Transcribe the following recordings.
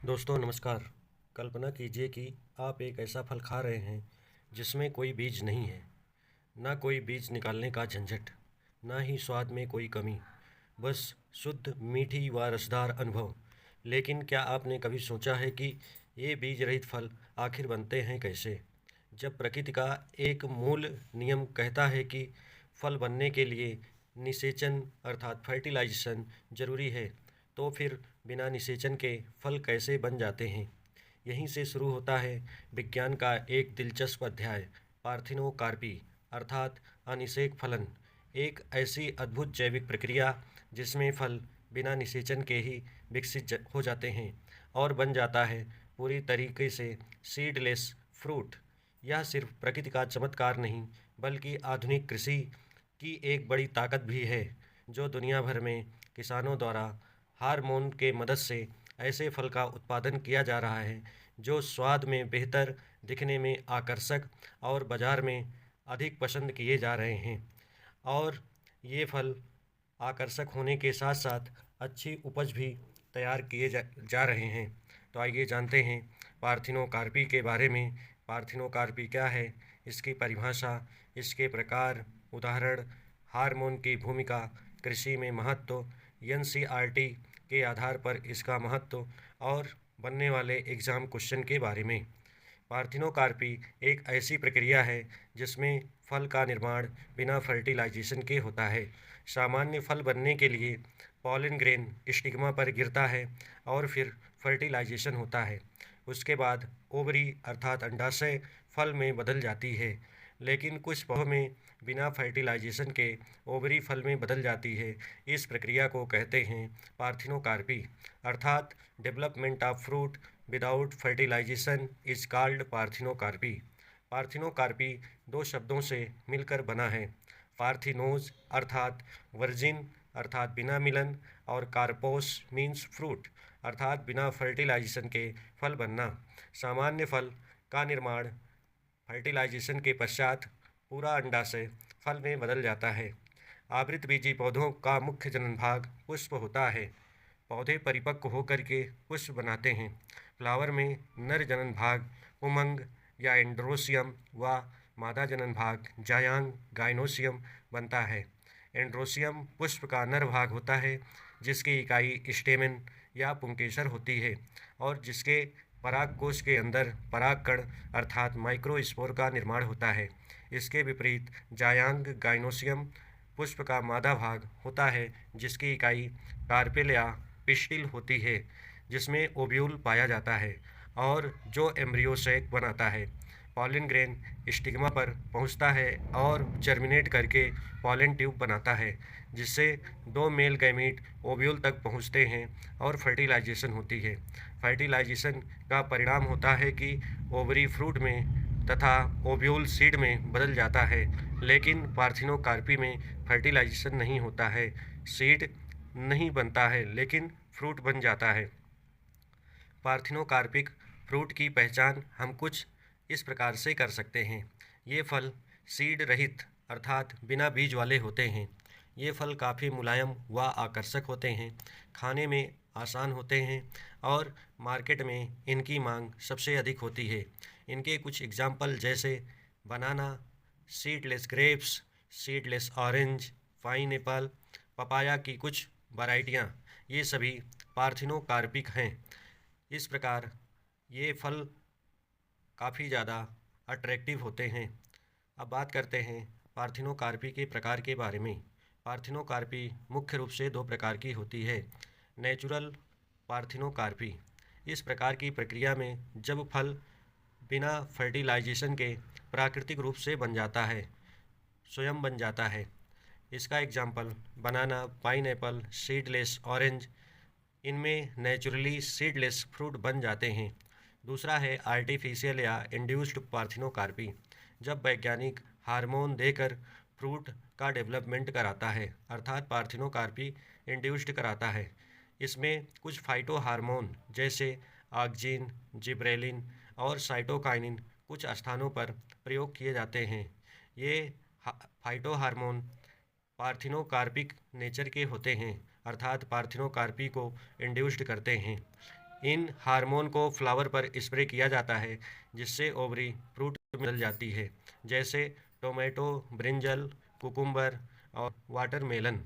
दोस्तों नमस्कार। कल्पना कीजिए कि आप एक ऐसा फल खा रहे हैं जिसमें कोई बीज नहीं है। ना कोई बीज निकालने का झंझट, ना ही स्वाद में कोई कमी, बस शुद्ध मीठी व रसदार अनुभव। लेकिन क्या आपने कभी सोचा है कि ये बीज रहित फल आखिर बनते हैं कैसे? जब प्रकृति का एक मूल नियम कहता है कि फल बनने के लिए निषेचन अर्थात फर्टिलाइजेशन जरूरी है, तो फिर बिना निषेचन के फल कैसे बन जाते हैं? यहीं से शुरू होता है विज्ञान का एक दिलचस्प अध्याय, पार्थिनोकार्पी अर्थात अनिषेक फलन। एक ऐसी अद्भुत जैविक प्रक्रिया जिसमें फल बिना निषेचन के ही विकसित हो जाते हैं और बन जाता है पूरी तरीके से सीडलेस फ्रूट। यह सिर्फ प्रकृति का चमत्कार नहीं, बल्कि आधुनिक कृषि की एक बड़ी ताकत भी है, जो दुनिया भर में किसानों द्वारा हार्मोन के मदद से ऐसे फल का उत्पादन किया जा रहा है जो स्वाद में बेहतर, दिखने में आकर्षक और बाज़ार में अधिक पसंद किए जा रहे हैं। और ये फल आकर्षक होने के साथ साथ अच्छी उपज भी तैयार किए जा रहे हैं। तो आइए जानते हैं पार्थिनोकार्पी के बारे में। पार्थिनोकार्पी क्या है, इसकी परिभाषा, इसके प्रकार, उदाहरण, हार्मोन की भूमिका, कृषि में महत्व, एनसीईआरटी के आधार पर इसका महत्व और बनने वाले एग्ज़ाम क्वेश्चन के बारे में। पार्थिनोकार्पी एक ऐसी प्रक्रिया है जिसमें फल का निर्माण बिना फर्टिलाइजेशन के होता है। सामान्य फल बनने के लिए पॉलन ग्रेन स्टिग्मा पर गिरता है और फिर फर्टिलाइजेशन होता है। उसके बाद ओवरी अर्थात अंडाशय फल में बदल जाती है। लेकिन कुछ पौधों में बिना फर्टिलाइजेशन के ओवरी फल में बदल जाती है। इस प्रक्रिया को कहते हैं पार्थिनोकार्पी अर्थात development of fruit without fertilization is called parthenocarpy. Parthenocarpy दो शब्दों से मिलकर बना है। पार्थिनोज अर्थात वर्जिन अर्थात बिना मिलन, और कार्पोस मीन्स फ्रूट अर्थात बिना फर्टिलाइजेशन के फल बनना। सामान्य फल का निर्माण फर्टिलाइजेशन के पश्चात पूरा अंडाशय फल में बदल जाता है। आवृतबीजी पौधों का मुख्य जनन भाग पुष्प होता है। पौधे परिपक्व होकर के पुष्प बनाते हैं। फ्लावर में नर जनन भाग उमंग या एंड्रोसियम व मादा जनन भाग जायांग गाइनोसियम बनता है। एंड्रोसियम पुष्प का नर भाग होता है जिसकी इकाई स्टेमेन या पुंकेसर होती है और जिसके परागकोश के अंदर परागकण अर्थात माइक्रोस्पोर का निर्माण होता है। इसके विपरीत जायांग गाइनोसियम पुष्प का मादा भाग होता है जिसकी इकाई कार्पेल या पिस्टिल होती है, जिसमें ओव्यूल पाया जाता है और जो एम्ब्रियो सैक बनाता है। पॉलन ग्रेन स्टिग्मा पर पहुंचता है और जर्मिनेट करके पॉलन ट्यूब बनाता है, जिससे दो मेल गैमीट ओव्यूल तक पहुंचते हैं और फर्टिलाइजेशन होती है। फर्टिलाइजेशन का परिणाम होता है कि ओवरी फ्रूट में तथा ओव्यूल सीड में बदल जाता है। लेकिन पार्थिनोकार्पी में फर्टिलाइजेशन नहीं होता है, सीड नहीं बनता है, लेकिन फ्रूट बन जाता है। पार्थिनोकार्पिक फ्रूट की पहचान हम कुछ इस प्रकार से कर सकते हैं। ये फल सीड रहित अर्थात बिना बीज वाले होते हैं। ये फल काफ़ी मुलायम व आकर्षक होते हैं, खाने में आसान होते हैं और मार्केट में इनकी मांग सबसे अधिक होती है। इनके कुछ एग्जाम्पल जैसे banana, seedless grapes, seedless orange, pineapple, papaya की कुछ वैरायटियाँ, ये सभी पार्थिनोकार्पिक हैं। इस प्रकार ये फल काफ़ी ज़्यादा अट्रैक्टिव होते हैं। अब बात करते हैं पार्थिनोकार्पी के प्रकार के बारे में। पार्थिनोकार्पी मुख्य रूप से दो प्रकार की होती है। नेचुरल पार्थिनोकार्पी, इस प्रकार की प्रक्रिया में जब फल बिना फर्टिलाइजेशन के प्राकृतिक रूप से बन जाता है, स्वयं बन जाता है। इसका एग्जाम्पल बनाना, पाइनएप्पल, सीडलेस ऑरेंज, इनमें नेचुरली सीडलेस फ्रूट बन जाते हैं। दूसरा है आर्टिफिशियल या इंड्यूस्ड पार्थिनोकार्पी, जब वैज्ञानिक हार्मोन देकर फ्रूट का डेवलपमेंट कराता है अर्थात पार्थिनोकार्पी इंड्यूस्ड कराता है। इसमें कुछ फाइटो हार्मोन जैसे ऑक्जिन, जिब्रेलिन और साइटोकाइनिन कुछ स्थानों पर प्रयोग किए जाते हैं। ये फाइटो हार्मोन पार्थिनोकार्पिक नेचर के होते हैं अर्थात पार्थिनोकार्पी को इंड्यूस्ड करते हैं। इन हार्मोन को फ्लावर पर स्प्रे किया जाता है, जिससे ओवरी फ्रूट मिल जाती है, जैसे टोमेटो, ब्रिंजल, कुकुम्बर और वाटरमेलन।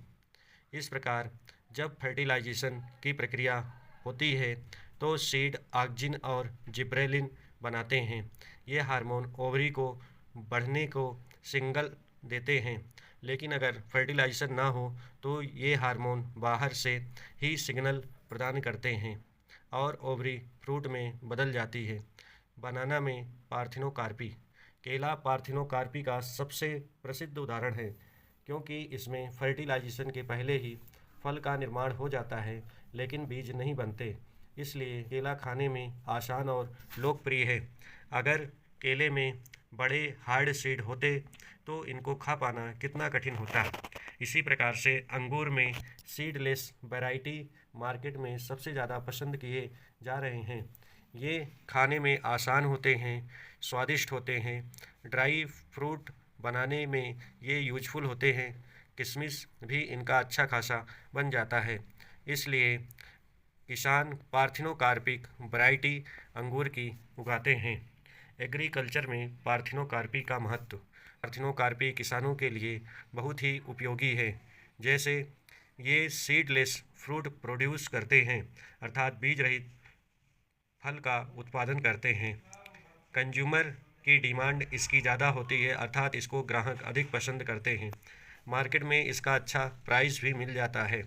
इस प्रकार जब फर्टिलाइजेशन की प्रक्रिया होती है तो सीड ऑक्जिन और जिब्रेलिन बनाते हैं। ये हार्मोन ओवरी को बढ़ने को सिग्नल देते हैं, लेकिन अगर फर्टिलाइजेशन ना हो तो ये हार्मोन बाहर से ही सिग्नल प्रदान करते हैं और ओवरी फ्रूट में बदल जाती है। बनाना में पार्थिनोकार्पी। केला पार्थिनोकार्पी का सबसे प्रसिद्ध उदाहरण है, क्योंकि इसमें फर्टिलाइजेशन के पहले ही फल का निर्माण हो जाता है, लेकिन बीज नहीं बनते। इसलिए केला खाने में आसान और लोकप्रिय है। अगर केले में बड़े हार्ड सीड होते तो इनको खा पाना कितना कठिन होता। इसी प्रकार से अंगूर में सीडलेस वैरायटी मार्केट में सबसे ज़्यादा पसंद किए जा रहे हैं। ये खाने में आसान होते हैं, स्वादिष्ट होते हैं। ड्राई फ्रूट बनाने में ये यूजफुल होते हैं। किशमिश भी इनका अच्छा खासा बन जाता है। इसलिए किसान पार्थिनोकार्पिक वैरायटी अंगूर की उगाते हैं। एग्रीकल्चर में पार्थिनोकार्पी का महत्व। पार्थिनोकार्पी किसानों के लिए बहुत ही उपयोगी है। जैसे ये सीडलेस फ्रूट प्रोड्यूस करते हैं, अर्थात बीज रहित फल का उत्पादन करते हैं। कंज्यूमर की डिमांड इसकी ज़्यादा होती है, अर्थात इसको ग्राहक अधिक पसंद करते हैं। मार्केट में इसका अच्छा प्राइस भी मिल जाता है।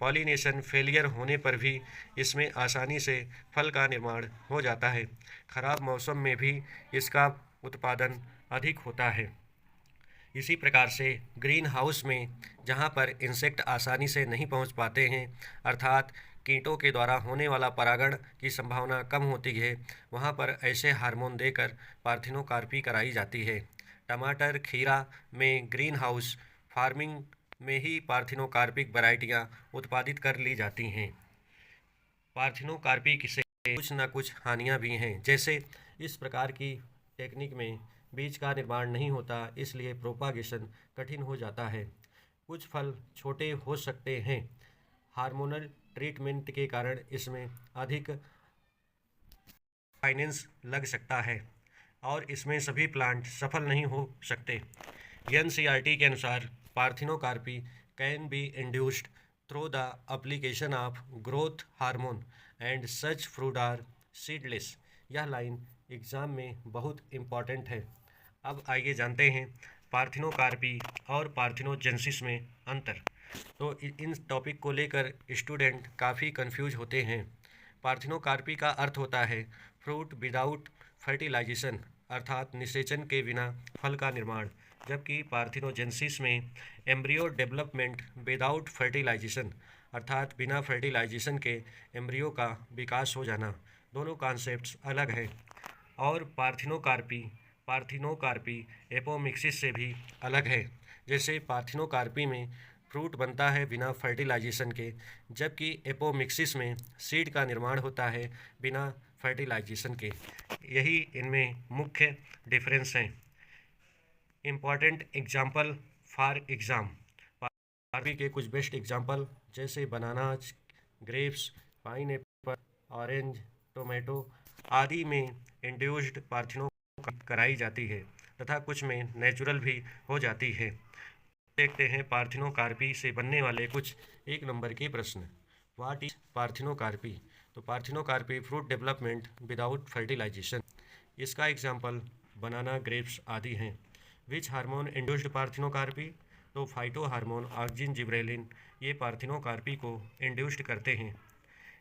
पॉलिनेशन फेलियर होने पर भी इसमें आसानी से फल का निर्माण हो जाता है। खराब मौसम में भी इसका उत्पादन अधिक होता है। इसी प्रकार से ग्रीन हाउस में, जहाँ पर इंसेक्ट आसानी से नहीं पहुँच पाते हैं, अर्थात कीटों के द्वारा होने वाला परागण की संभावना कम होती है, वहाँ पर ऐसे हार्मोन देकर पार्थिनोकार्पी कराई जाती है। टमाटर, खीरा में ग्रीन हाउस फार्मिंग में ही पार्थिनोकार्पिक वैरायटियाँ उत्पादित कर ली जाती हैं। पार्थिनोकार्पी से कुछ न कुछ हानियाँ भी हैं, जैसे इस प्रकार की टेक्निक में बीज का निर्माण नहीं होता, इसलिए प्रोपागेशन कठिन हो जाता है। कुछ फल छोटे हो सकते हैं। हार्मोनल ट्रीटमेंट के कारण इसमें अधिक फाइनेंस लग सकता है और इसमें सभी प्लांट सफल नहीं हो सकते। एनसीईआरटी के अनुसार parthenocarpy can be induced through the application of growth hormone and such fruit are seedless. यह लाइन एग्ज़ाम में बहुत इम्पॉर्टेंट है। अब आइए जानते हैं पार्थिनोकार्पी और पार्थिनोजेनेसिस में अंतर। तो इन टॉपिक को लेकर स्टूडेंट काफ़ी कंफ्यूज होते हैं। पार्थिनोकार्पी का अर्थ होता है फ्रूट विदाउट फर्टिलाइजेशन, अर्थात निषेचन के बिना फल का निर्माण, जबकि पार्थिनोजेनेसिस में एम्ब्रियो डेवलपमेंट विदाउट फर्टिलाइजेशन, अर्थात बिना फर्टिलाइजेशन के एम्ब्रियो का विकास हो जाना। दोनों कॉन्सेप्ट्स अलग हैं। और पार्थिनोकार्पी एपोमिक्सिस से भी अलग है। जैसे पार्थिनोकार्पी में फ्रूट बनता है बिना फर्टिलाइजेशन के, जबकि एपोमिक्सिस में सीड का निर्माण होता है बिना फर्टिलाइजेशन के। यही इनमें मुख्य डिफरेंस हैं। Important example for exam. Parthenocarpy के कुछ बेस्ट एग्जाम्पल जैसे bananas, grapes, pineapple, orange, tomato आदि में इंड्यूस्ड पार्थिनोकार्पी कराई जाती है तथा कुछ में नेचुरल भी हो जाती है। देखते हैं पार्थिनोकार्पी से बनने वाले कुछ 1 नंबर के प्रश्न। What is parthenocarpy? तो parthenocarpy fruit development without fertilization. इसका एग्जाम्पल बनाना, ग्रेप्स आदि हैं। Which hormone induced parthenocarpy? तो फाइटो हार्मोन ऑक्जिन जिब्रेलिन ये पार्थिनोकार्पी को इंड्यूस्ड करते हैं।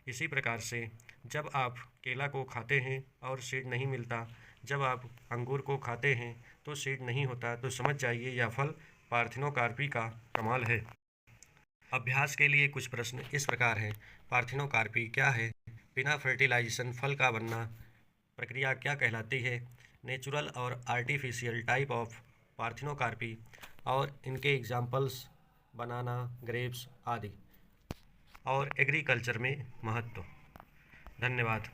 इसी प्रकार से जब आप केला को खाते हैं और सीड नहीं मिलता, जब आप अंगूर को खाते हैं तो सीड नहीं होता, तो समझ जाइए यह फल पार्थिनोकार्पी का कमाल है। अभ्यास के लिए कुछ प्रश्न इस प्रकार हैं। पार्थिनोकार्पी क्या है? बिना फर्टिलाइजेशन फल का बनना प्रक्रिया क्या कहलाती है? नेचुरल और आर्टिफिशियल टाइप ऑफ पार्थिनोकार्पी और इनके एग्जाम्पल्स बनाना, ग्रेप्स आदि। और एग्रीकल्चर में महत्व। धन्यवाद।